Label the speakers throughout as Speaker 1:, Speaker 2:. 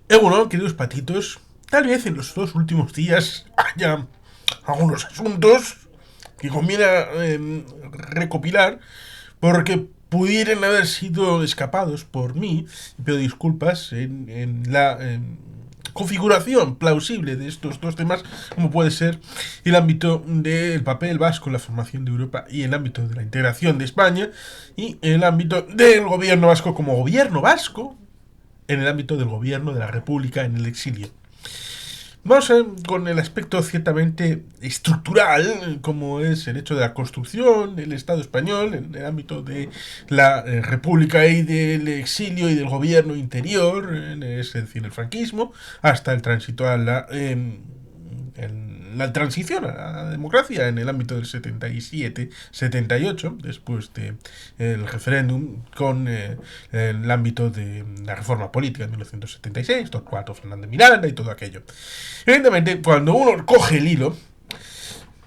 Speaker 1: Bueno, queridos patitos, tal vez en los dos últimos días haya algunos asuntos que conviene recopilar porque pudieran haber sido escapados por mí, y pido disculpas en la configuración plausible de estos dos temas, como puede ser el ámbito del papel vasco en la formación de Europa y el ámbito de la integración de España y el ámbito del gobierno vasco como gobierno vasco en el ámbito del gobierno de la República en el exilio. Vamos a ver con el aspecto ciertamente estructural, como es el hecho de la construcción del Estado español en el ámbito de la República y del exilio y del gobierno interior, es decir, el franquismo, hasta el tránsito a la transición a la democracia en el ámbito del 77-78, después del referéndum con el ámbito de la reforma política en 1976, Torcuato Fernández Miranda y todo aquello. Evidentemente, cuando uno coge el hilo,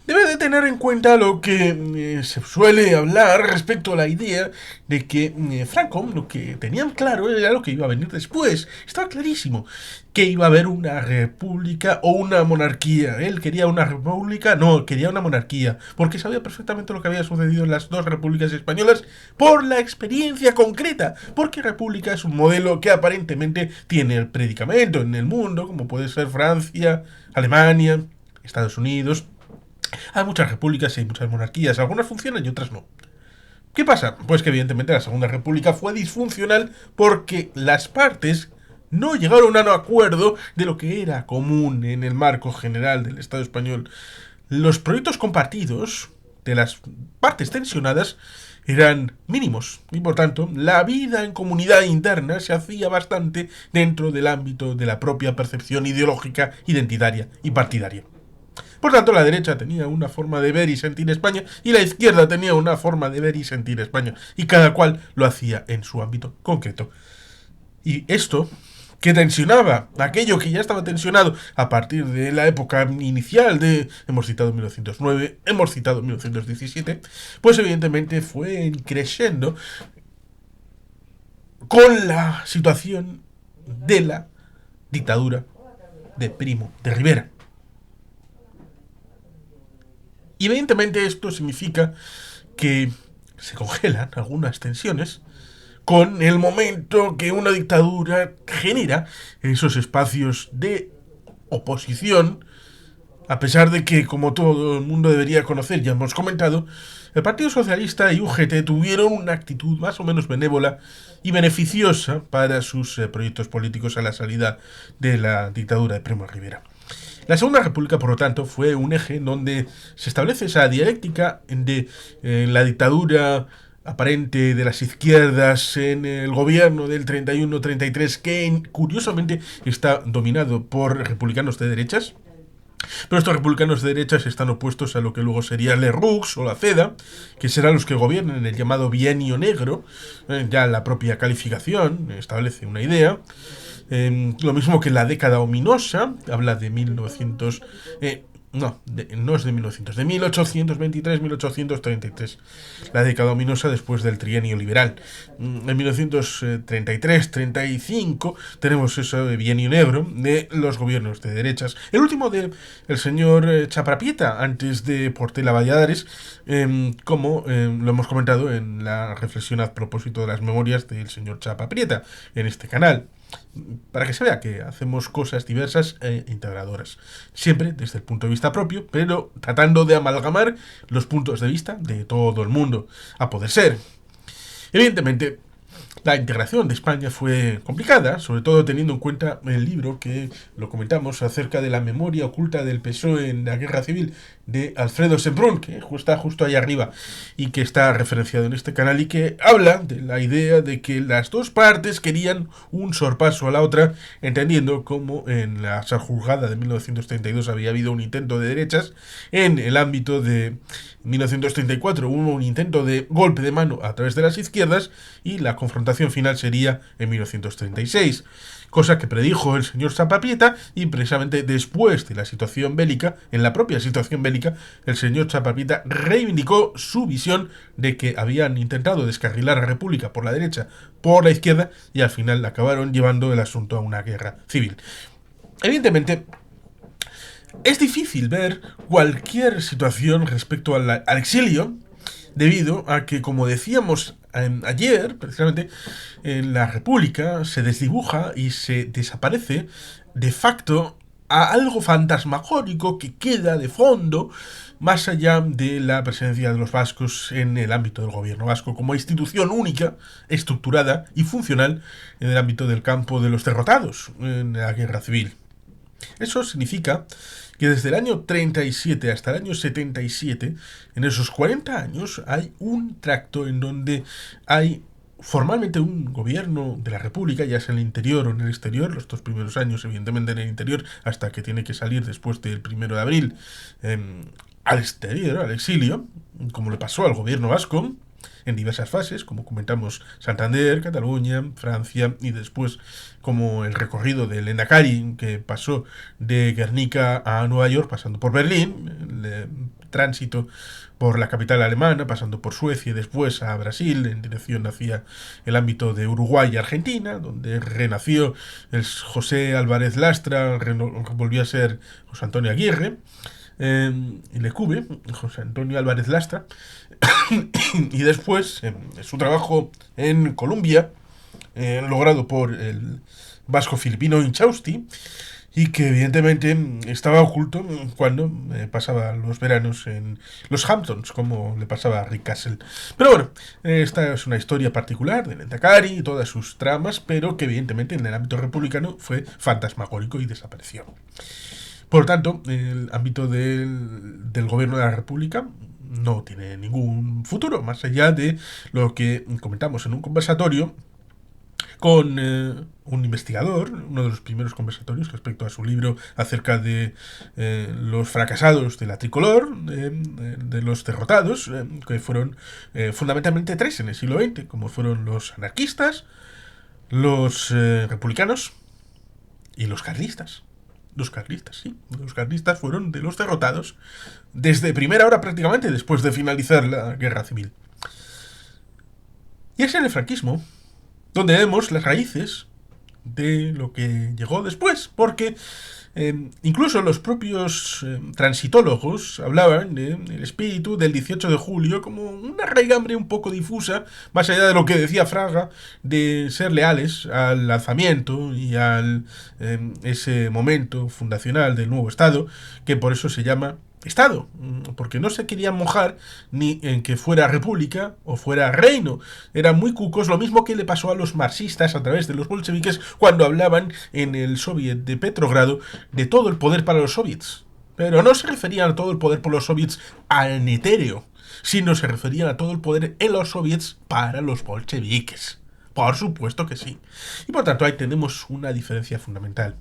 Speaker 1: debe de tener en cuenta lo que se suele hablar respecto a la idea de que Franco lo que tenían claro era lo que iba a venir después. Estaba clarísimo que iba a haber una república o una monarquía. Él quería una república, no, quería una monarquía, porque sabía perfectamente lo que había sucedido en las dos repúblicas españolas por la experiencia concreta, porque república es un modelo que aparentemente tiene el predicamento en el mundo, como puede ser Francia, Alemania, Estados Unidos. Hay muchas repúblicas y hay muchas monarquías, algunas funcionan y otras no. ¿Qué pasa? Pues que evidentemente la Segunda República fue disfuncional porque las partes no llegaron a un acuerdo de lo que era común en el marco general del Estado español. Los proyectos compartidos de las partes tensionadas eran mínimos y por tanto la vida en comunidad interna se hacía bastante dentro del ámbito de la propia percepción ideológica, identitaria y partidaria. Por tanto, la derecha tenía una forma de ver y sentir España y la izquierda tenía una forma de ver y sentir España. Y cada cual lo hacía en su ámbito concreto. Y esto, que tensionaba aquello que ya estaba tensionado a partir de la época inicial de, hemos citado 1909, hemos citado 1917, pues evidentemente fue creciendo con la situación de la dictadura de Primo de Rivera. Y evidentemente esto significa que se congelan algunas tensiones con el momento que una dictadura genera esos espacios de oposición, a pesar de que, como todo el mundo debería conocer, ya hemos comentado, el Partido Socialista y UGT tuvieron una actitud más o menos benévola y beneficiosa para sus proyectos políticos a la salida de la dictadura de Primo de Rivera. La Segunda República, por lo tanto, fue un eje en donde se establece esa dialéctica de la dictadura aparente de las izquierdas en el gobierno del 31-33, que curiosamente está dominado por republicanos de derechas. Pero estos republicanos de derechas están opuestos a lo que luego sería el Rux o la CEDA, que serán los que gobiernen en el llamado bienio negro. Ya la propia calificación establece una idea. Lo mismo que la década ominosa, habla de 1900... no es de 1900, de 1823-1833. La década ominosa después del trienio liberal. En 1933-35 tenemos ese bienio negro de los gobiernos de derechas. El último de el señor Chaprapieta, antes de Portela Valladares, como lo hemos comentado en la reflexión a propósito de las memorias del señor Chaprapieta en este canal. Para que se vea que hacemos cosas diversas e integradoras. Siempre desde el punto de vista propio, pero tratando de amalgamar los puntos de vista de todo el mundo, a poder ser. Evidentemente, la integración de España fue complicada, sobre todo teniendo en cuenta el libro que lo comentamos acerca de la memoria oculta del PSOE en la Guerra Civil de Alfredo Semprún, que está justo ahí arriba y que está referenciado en este canal y que habla de la idea de que las dos partes querían un sorpaso a la otra, entendiendo como en la juzgada de 1932 había habido un intento de derechas, en el ámbito de 1934 hubo un intento de golpe de mano a través de las izquierdas y la confrontación confrontación final sería en 1936, cosa que predijo el señor Zapapieta, y precisamente después de la situación bélica, en la propia situación bélica, el señor Zapapieta reivindicó su visión de que habían intentado descarrilar a la República por la derecha, por la izquierda, y al final acabaron llevando el asunto a una guerra civil. Evidentemente, es difícil ver cualquier situación respecto al exilio, debido a que, como decíamos ayer, precisamente, la República se desdibuja y se desaparece de facto a algo fantasmagórico que queda de fondo más allá de la presencia de los vascos en el ámbito del gobierno vasco como institución única, estructurada y funcional en el ámbito del campo de los derrotados en la guerra civil. Eso significa que desde el año 37 hasta el año 77, en esos 40 años, hay un tracto en donde hay formalmente un gobierno de la República, ya sea en el interior o en el exterior, los 2 primeros años evidentemente en el interior, hasta que tiene que salir después del 1 de abril al exterior, al exilio, como le pasó al gobierno vasco, en diversas fases, como comentamos, Santander, Cataluña, Francia, y después como el recorrido del Endacari, que pasó de Guernica a Nueva York, pasando por Berlín, el tránsito por la capital alemana, pasando por Suecia y después a Brasil, en dirección hacia el ámbito de Uruguay y Argentina, donde renació el José Álvarez Lastra, volvió a ser José Antonio Aguirre, y Lecube, José Antonio Álvarez Lastra, y después su trabajo en Colombia, logrado por el vasco filipino Inchausti, y que evidentemente estaba oculto cuando pasaba los veranos en los Hamptons, como le pasaba a Rick Castle. Pero bueno, esta es una historia particular de Endacari y todas sus tramas, pero que evidentemente en el ámbito republicano fue fantasmagórico y desapareció. Por lo tanto, el ámbito del gobierno de la República no tiene ningún futuro, más allá de lo que comentamos en un conversatorio con un investigador, uno de los primeros conversatorios respecto a su libro acerca de los fracasados de la tricolor, de los derrotados, que fueron fundamentalmente 3 en el siglo XX, como fueron los anarquistas, los republicanos y los carlistas. Los carlistas, sí. Los carlistas fueron de los derrotados desde primera hora prácticamente después de finalizar la guerra civil. Y es en el franquismo donde vemos las raíces de lo que llegó después, porque incluso los propios transitólogos hablaban del espíritu del 18 de julio como una raigambre un poco difusa, más allá de lo que decía Fraga, de ser leales al alzamiento y al ese momento fundacional del nuevo Estado, que por eso se llama Estado, porque no se querían mojar ni en que fuera república o fuera reino. Eran muy cucos, lo mismo que le pasó a los marxistas a través de los bolcheviques cuando hablaban en el soviet de Petrogrado de todo el poder para los soviets. Pero no se referían a todo el poder por los soviets en etéreo, sino se referían a todo el poder en los soviets para los bolcheviques. Por supuesto que sí. Y por tanto ahí tenemos una diferencia fundamental.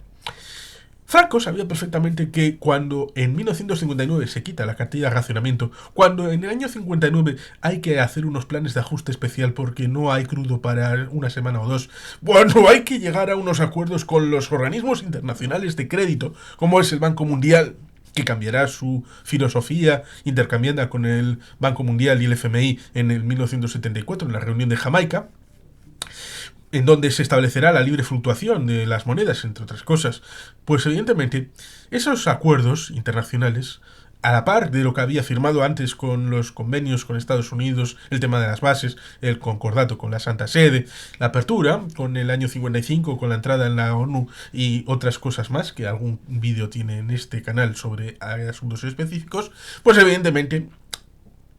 Speaker 1: Franco sabía perfectamente que cuando en 1959 se quita la cartilla de racionamiento, cuando en el año 59 hay que hacer unos planes de ajuste especial porque no hay crudo para una semana o dos, cuando hay que llegar a unos acuerdos con los organismos internacionales de crédito, como es el Banco Mundial, que cambiará su filosofía intercambiada con el Banco Mundial y el FMI en el 1974, en la reunión de Jamaica, en donde se establecerá la libre fluctuación de las monedas, entre otras cosas, pues evidentemente esos acuerdos internacionales, a la par de lo que había firmado antes con los convenios con Estados Unidos, el tema de las bases, el concordato con la Santa Sede, la apertura con el año 55, con la entrada en la ONU y otras cosas más, que algún vídeo tiene en este canal sobre asuntos específicos, pues evidentemente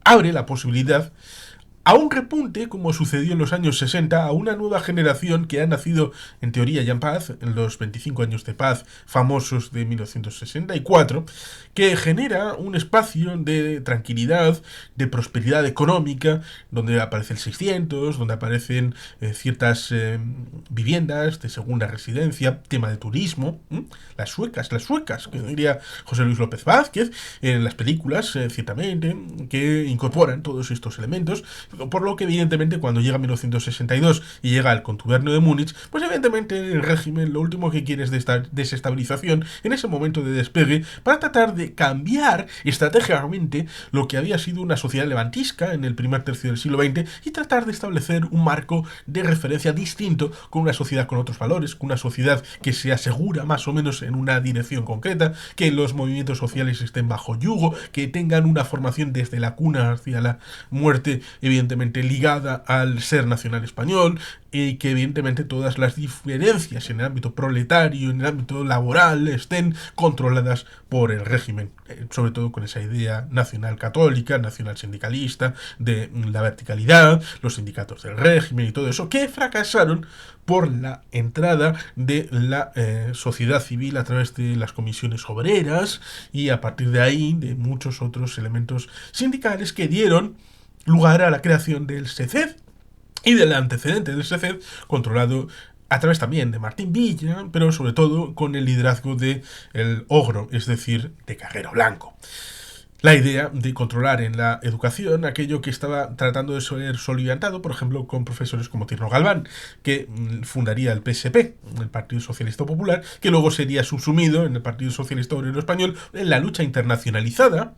Speaker 1: abre la posibilidad a un repunte, como sucedió en los años 60, a una nueva generación que ha nacido, en teoría ya en paz, en los 25 años de paz famosos de 1964, que genera un espacio de tranquilidad, de prosperidad económica, donde aparece el 600, donde aparecen ciertas viviendas de segunda residencia, tema de turismo, las suecas, que diría José Luis López Vázquez, en las películas, ciertamente, que incorporan todos estos elementos, Por lo que, evidentemente, cuando llega 1962 y llega el contubernio de Múnich, pues evidentemente el régimen lo último que quiere es desestabilización en ese momento de despegue para tratar de cambiar estratégicamente lo que había sido una sociedad levantisca en el primer tercio del siglo XX y tratar de establecer un marco de referencia distinto con una sociedad con otros valores, con una sociedad que se asegura más o menos en una dirección concreta, que los movimientos sociales estén bajo yugo, que tengan una formación desde la cuna hacia la muerte, evidentemente ligada al ser nacional español, y que evidentemente todas las diferencias en el ámbito proletario, en el ámbito laboral, estén controladas por el régimen, sobre todo con esa idea nacional católica, nacional sindicalista, de la verticalidad, los sindicatos del régimen y todo eso, que fracasaron por la entrada de la sociedad civil a través de las comisiones obreras y a partir de ahí de muchos otros elementos sindicales que dieron lugar a la creación del SECED y del antecedente del SECED, controlado a través también de Martín Villa, pero sobre todo con el liderazgo de el Ogro, es decir, de Carrero Blanco. La idea de controlar en la educación aquello que estaba tratando de ser soliviantado, por ejemplo, con profesores como Tierno Galván, que fundaría el PSP, el Partido Socialista Popular, que luego sería subsumido en el Partido Socialista Obrero Español en la lucha internacionalizada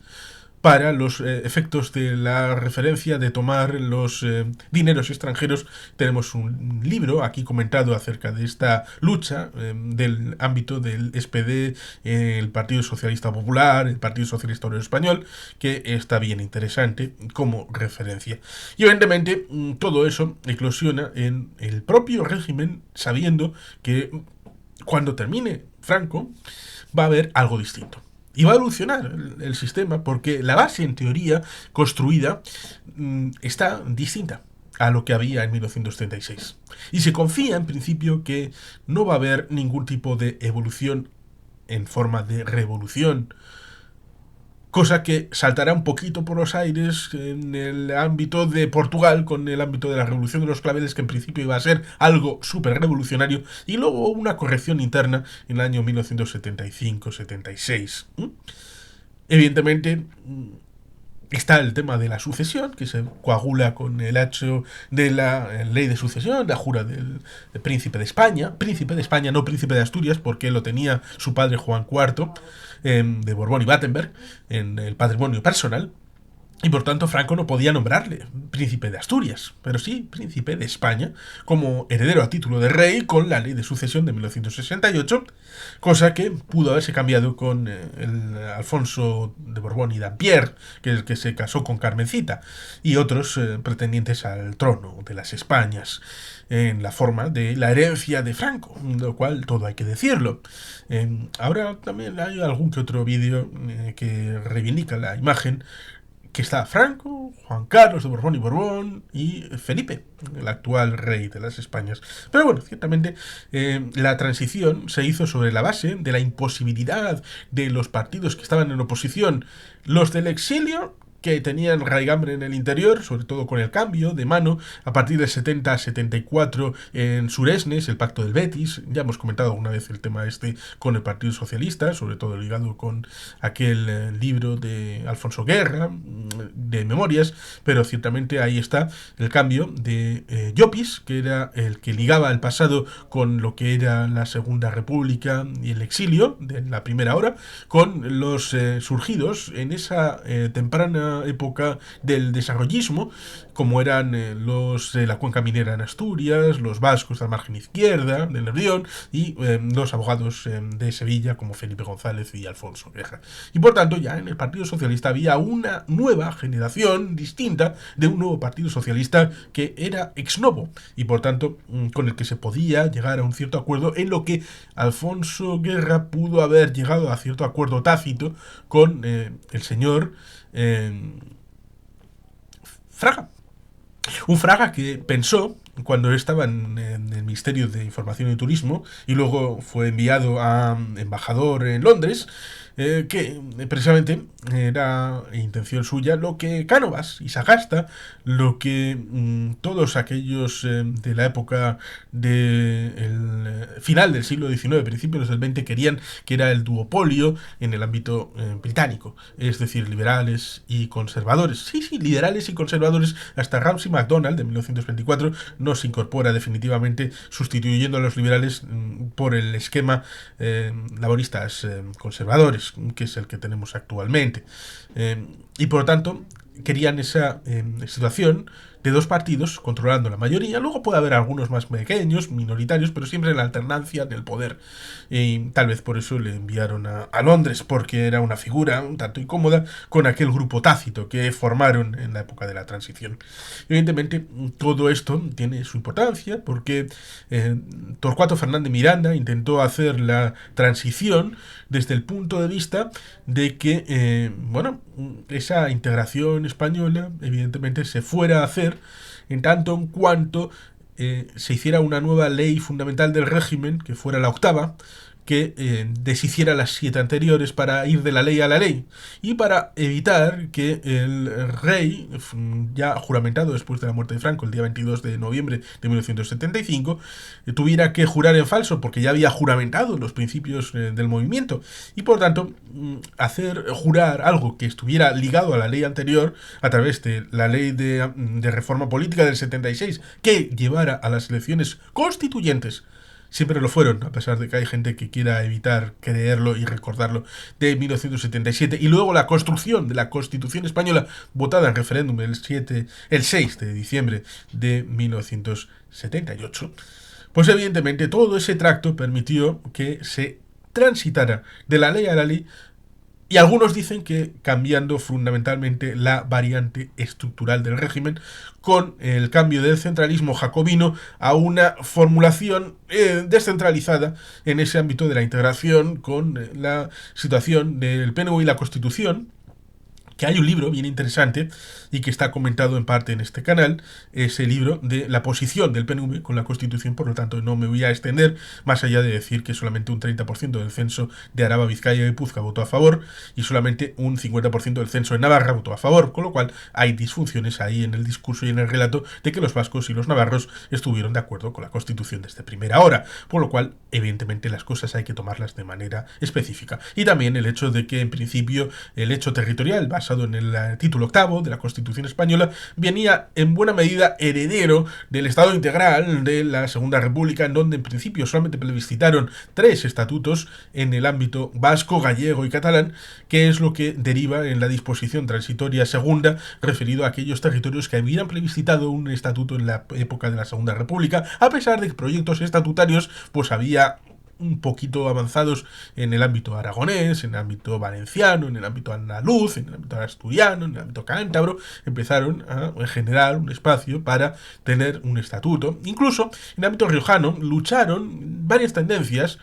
Speaker 1: para los efectos de la referencia de tomar los dineros extranjeros. Tenemos un libro aquí comentado acerca de esta lucha del ámbito del SPD, el Partido Socialista Popular, el Partido Socialista Obrero Español, que está bien interesante como referencia. Y evidentemente todo eso eclosiona en el propio régimen, sabiendo que cuando termine Franco va a haber algo distinto. Y va a evolucionar el sistema porque la base, en teoría, construida, está distinta a lo que había en 1936. Y se confía, en principio, que no va a haber ningún tipo de evolución en forma de revolución, cosa que saltará un poquito por los aires en el ámbito de Portugal, con el ámbito de la Revolución de los Claveles, que en principio iba a ser algo súper revolucionario, y luego una corrección interna en el año 1975-76. Evidentemente, está el tema de la sucesión, que se coagula con el hecho de la ley de sucesión, la jura del príncipe de España, no príncipe de Asturias, porque lo tenía su padre Juan IV, de Borbón y Battenberg, en el patrimonio personal, y por tanto Franco no podía nombrarle príncipe de Asturias, pero sí príncipe de España, como heredero a título de rey con la ley de sucesión de 1968, cosa que pudo haberse cambiado con el Alfonso de Borbón y Dampierre, que es el que se casó con Carmencita, y otros pretendientes al trono de las Españas, en la forma de la herencia de Franco, lo cual todo hay que decirlo. Ahora también hay algún que otro vídeo que reivindica la imagen que está Franco, Juan Carlos de Borbón y Borbón y Felipe, el actual rey de las Españas. Pero bueno, ciertamente la transición se hizo sobre la base de la imposibilidad de los partidos que estaban en oposición, los del exilio, que tenían raigambre en el interior, sobre todo con el cambio de mano a partir del 70 a 74 en Suresnes, el Pacto del Betis. Ya hemos comentado alguna vez el tema este con el Partido Socialista, sobre todo ligado con aquel libro de Alfonso Guerra, de Memorias, pero ciertamente ahí está el cambio de Llopis, que era el que ligaba el pasado con lo que era la Segunda República y el exilio de la primera hora, con los surgidos en esa temprana época del desarrollismo, como eran los de la cuenca minera en Asturias, los vascos de la margen izquierda del Nervión y los abogados de Sevilla como Felipe González y Alfonso Guerra. Y por tanto ya en el Partido Socialista había una nueva generación distinta de un nuevo Partido Socialista que era ex novo y por tanto con el que se podía llegar a un cierto acuerdo, en lo que Alfonso Guerra pudo haber llegado a cierto acuerdo tácito con el señor Fraga. Un Fraga que pensó, cuando estaba en el Ministerio de Información y Turismo y luego fue enviado a embajador en Londres, que precisamente era intención suya lo que Cánovas y Sagasta, lo que todos aquellos de la época del final del siglo XIX, principios del XX, querían, que era el duopolio en el ámbito británico, es decir, liberales y conservadores. Sí, sí, liberales y conservadores. Hasta Ramsay MacDonald, de 1924, no se incorpora definitivamente, sustituyendo a los liberales por el esquema laboristas conservadores, que es el que tenemos actualmente. Y por lo tanto, querían esa situación de dos partidos controlando la mayoría. Luego puede haber algunos más pequeños, minoritarios, pero siempre en la alternancia del poder. Y tal vez por eso le enviaron a Londres, porque era una figura un tanto incómoda con aquel grupo tácito que formaron en la época de la transición. Evidentemente, todo esto tiene su importancia, porque Torcuato Fernández Miranda intentó hacer la transición desde el punto de vista de que, bueno, esa integración española evidentemente se fuera a hacer en tanto en cuanto se hiciera una nueva ley fundamental del régimen, que fuera la octava, que deshiciera las 7 anteriores para ir de la ley a la ley y para evitar que el rey, ya juramentado después de la muerte de Franco el día 22 de noviembre de 1975, tuviera que jurar en falso porque ya había juramentado los principios del movimiento y por tanto hacer jurar algo que estuviera ligado a la ley anterior a través de la ley de reforma política del 76 que llevara a las elecciones constituyentes. Siempre lo fueron, a pesar de que hay gente que quiera evitar creerlo y recordarlo, de 1977. Y luego la construcción de la Constitución española, votada en referéndum el 6 de diciembre de 1978. Pues evidentemente todo ese tracto permitió que se transitara de la ley a la ley. Y algunos dicen que cambiando fundamentalmente la variante estructural del régimen con el cambio del centralismo jacobino a una formulación descentralizada en ese ámbito de la integración con la situación del PNV y la Constitución, que hay un libro bien interesante y que está comentado en parte en este canal, es el libro de la posición del PNV con la Constitución, por lo tanto no me voy a extender más allá de decir que solamente un 30% del censo de Araba, Vizcaya y Guipúzcoa votó a favor y solamente un 50% del censo de Navarra votó a favor, con lo cual hay disfunciones ahí en el discurso y en el relato de que los vascos y los navarros estuvieron de acuerdo con la Constitución desde primera hora, por lo cual evidentemente las cosas hay que tomarlas de manera específica. Y también el hecho de que en principio el hecho territorial basado en el título octavo de la Constitución española venía en buena medida heredero del Estado integral de la Segunda República, en donde en principio solamente plebiscitaron 3 estatutos en el ámbito vasco, gallego y catalán, que es lo que deriva en la disposición transitoria segunda referido a aquellos territorios que habían plebiscitado un estatuto en la época de la Segunda República, a pesar de que proyectos estatutarios pues había un poquito avanzados en el ámbito aragonés, en el ámbito valenciano, en el ámbito andaluz, en el ámbito asturiano, en el ámbito cántabro, empezaron a generar un espacio para tener un estatuto. Incluso en el ámbito riojano lucharon varias tendencias.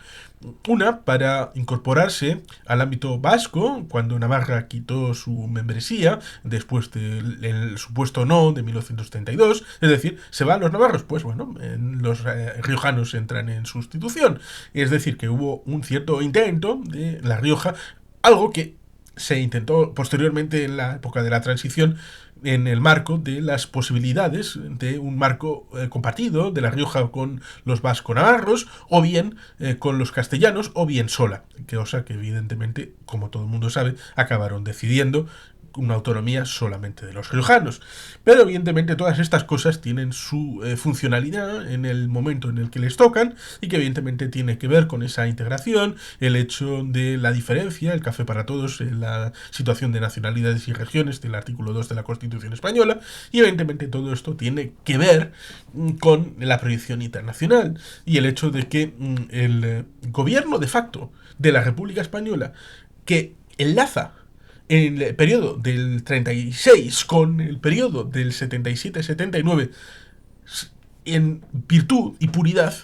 Speaker 1: Una para incorporarse al ámbito vasco, cuando Navarra quitó su membresía, después del supuesto no de 1932, es decir, ¿se van los navarros? Pues bueno, los riojanos entran en sustitución. Es decir, que hubo un cierto intento de La Rioja, algo que se intentó posteriormente en la época de la transición en el marco de las posibilidades de un marco compartido de La Rioja con los vasco-navarros o bien con los castellanos o bien sola, cosa que evidentemente, como todo el mundo sabe, acabaron decidiendo una autonomía solamente de los riojanos. Pero evidentemente todas estas cosas tienen su funcionalidad en el momento en el que les tocan y que evidentemente tiene que ver con esa integración, el hecho de la diferencia, el café para todos, la situación de nacionalidades y regiones del artículo 2 de la Constitución española, y evidentemente todo esto tiene que ver con la proyección internacional y el hecho de que el gobierno de facto de la República Española, que enlaza en el periodo del 36 con el periodo del 77-79 en virtud y puridad,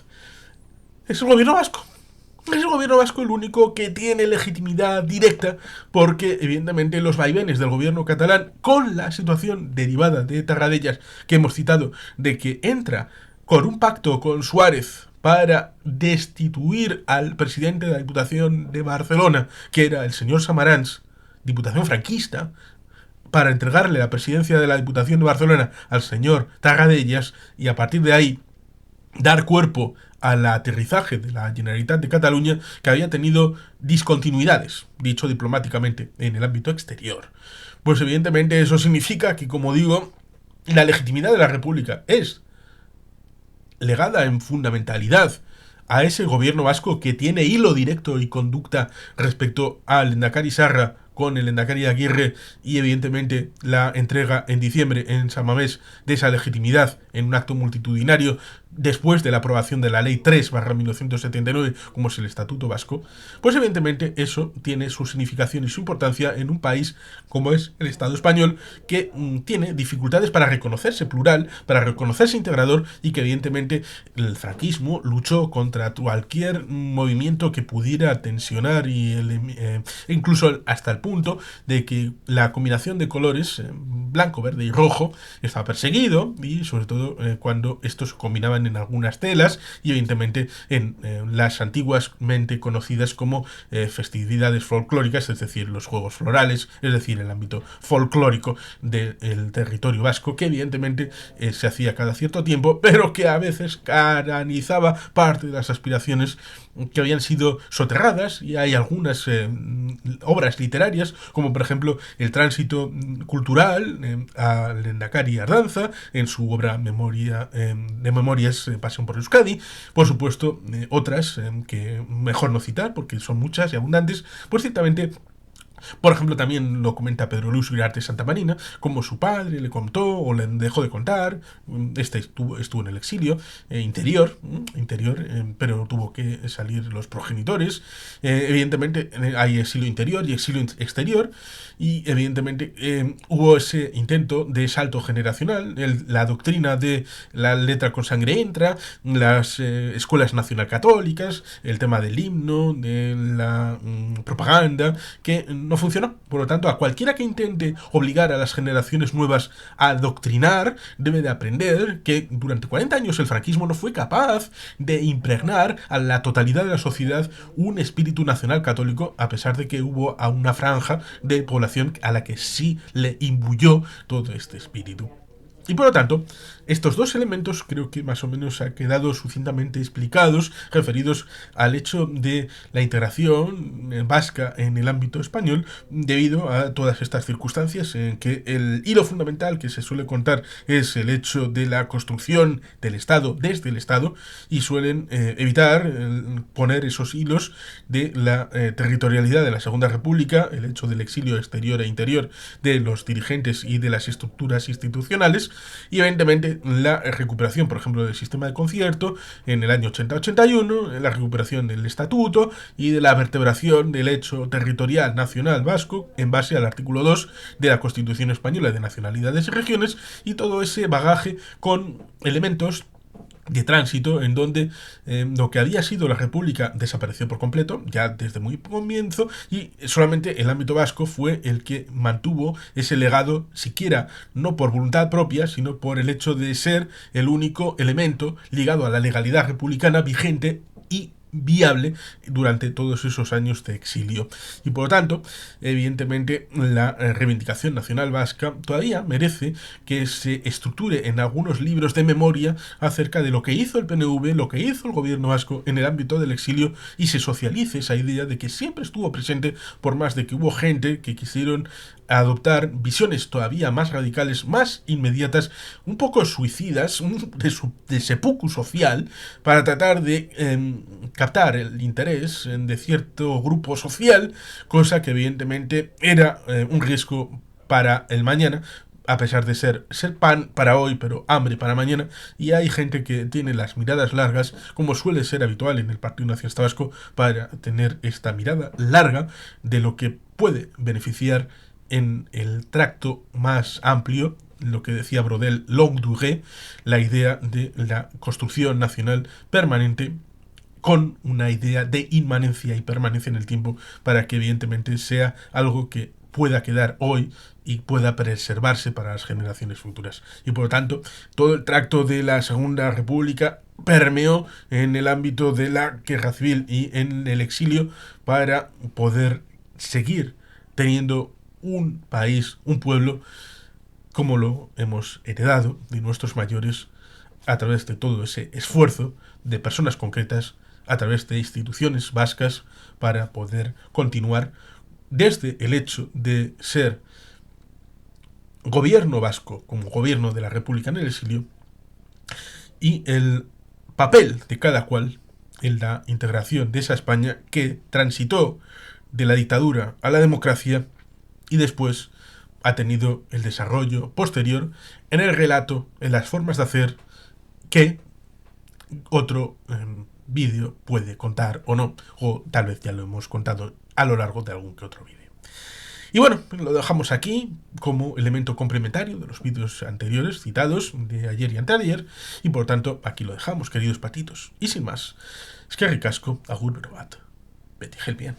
Speaker 1: es el gobierno vasco. Es el gobierno vasco el único que tiene legitimidad directa porque evidentemente los vaivenes del gobierno catalán con la situación derivada de Tarradellas que hemos citado de que entra con un pacto con Suárez para destituir al presidente de la Diputación de Barcelona, que era el señor Samaranch, diputación franquista, para entregarle la presidencia de la Diputación de Barcelona al señor Tarradellas y a partir de ahí dar cuerpo al aterrizaje de la Generalitat de Cataluña, que había tenido discontinuidades, dicho diplomáticamente, en el ámbito exterior. Pues evidentemente eso significa que, como digo, la legitimidad de la República es legada en fundamentalidad a ese gobierno vasco que tiene hilo directo y conducta respecto al Lehendakari Sarra con el Lehendakari Aguirre, y evidentemente la entrega en diciembre en San Mamés de esa legitimidad en un acto multitudinario después de la aprobación de la Ley 3/1979, como es el Estatuto Vasco, pues evidentemente eso tiene su significación y su importancia en un país como es el Estado español, que tiene dificultades para reconocerse plural, para reconocerse integrador, y que evidentemente el franquismo luchó contra cualquier movimiento que pudiera tensionar y incluso hasta el punto de que la combinación de colores blanco, verde y rojo estaba perseguido, y sobre todo cuando estos se combinaban en algunas telas y evidentemente en las antiguamente conocidas como festividades folclóricas, es decir, los juegos florales, es decir, el ámbito folclórico del territorio vasco, que evidentemente se hacía cada cierto tiempo, pero que a veces canalizaba parte de las aspiraciones que habían sido soterradas, y hay algunas obras literarias, como por ejemplo el tránsito cultural al Lehendakari Ardanza en su obra de Memorias Pasión por Euskadi. Por supuesto, otras que mejor no citar porque son muchas y abundantes, pues ciertamente. Por ejemplo, también lo comenta Pedro Luis Ugarte Santa Marina, como su padre le contó o le dejó de contar. Este estuvo en el exilio interior, pero tuvo que salir los progenitores. Evidentemente hay exilio interior y exilio exterior, y evidentemente hubo ese intento de salto generacional, la doctrina de la letra con sangre entra, las escuelas nacionalcatólicas, el tema del himno, de la propaganda, que no funcionó. Por lo tanto, a cualquiera que intente obligar a las generaciones nuevas a adoctrinar, debe de aprender que durante 40 años el franquismo no fue capaz de impregnar a la totalidad de la sociedad un espíritu nacional católico, a pesar de que hubo a una franja de población a la que sí le imbuyó todo este espíritu. Y por lo tanto, estos dos elementos creo que más o menos han quedado sucintamente explicados, referidos al hecho de la integración vasca en el ámbito español, debido a todas estas circunstancias en que el hilo fundamental que se suele contar es el hecho de la construcción del Estado desde el Estado, y suelen evitar poner esos hilos de la territorialidad de la Segunda República, el hecho del exilio exterior e interior de los dirigentes y de las estructuras institucionales, y evidentemente la recuperación, por ejemplo, del sistema de concierto en el año 80-81, la recuperación del estatuto y de la vertebración del hecho territorial nacional vasco en base al artículo 2 de la Constitución Española de Nacionalidades y Regiones, y todo ese bagaje con elementos de tránsito en donde lo que había sido la República desapareció por completo, ya desde muy comienzo, y solamente el ámbito vasco fue el que mantuvo ese legado, siquiera no por voluntad propia, sino por el hecho de ser el único elemento ligado a la legalidad republicana vigente y viable durante todos esos años de exilio. Y por lo tanto, evidentemente, la reivindicación nacional vasca todavía merece que se estructure en algunos libros de memoria acerca de lo que hizo el PNV, lo que hizo el gobierno vasco en el ámbito del exilio, y se socialice esa idea de que siempre estuvo presente, por más de que hubo gente que quisieron adoptar visiones todavía más radicales, más inmediatas, un poco suicidas, de seppuku social, para tratar de captar el interés de cierto grupo social, cosa que evidentemente era un riesgo para el mañana, a pesar de ser pan para hoy, pero hambre para mañana. Y hay gente que tiene las miradas largas, como suele ser habitual en el Partido Nacionalista Vasco, para tener esta mirada larga de lo que puede beneficiar en el tracto más amplio, lo que decía Brodel, longue durée, la idea de la construcción nacional permanente, con una idea de inmanencia y permanencia en el tiempo, para que evidentemente sea algo que pueda quedar hoy y pueda preservarse para las generaciones futuras. Y por lo tanto, todo el tracto de la Segunda República permeó en el ámbito de la guerra civil y en el exilio, para poder seguir teniendo un país, un pueblo, como lo hemos heredado de nuestros mayores, a través de todo ese esfuerzo de personas concretas a través de instituciones vascas para poder continuar desde el hecho de ser gobierno vasco como gobierno de la República en el exilio y el papel de cada cual en la integración de esa España que transitó de la dictadura a la democracia y después ha tenido el desarrollo posterior en el relato, en las formas de hacer que otro vídeo puede contar o no, o tal vez ya lo hemos contado a lo largo de algún que otro vídeo. Y bueno, lo dejamos aquí como elemento complementario de los vídeos anteriores citados de ayer y anteayer, y por tanto aquí lo dejamos, queridos patitos. Y sin más, eskerrik asko, agur berbat, beti gel bien.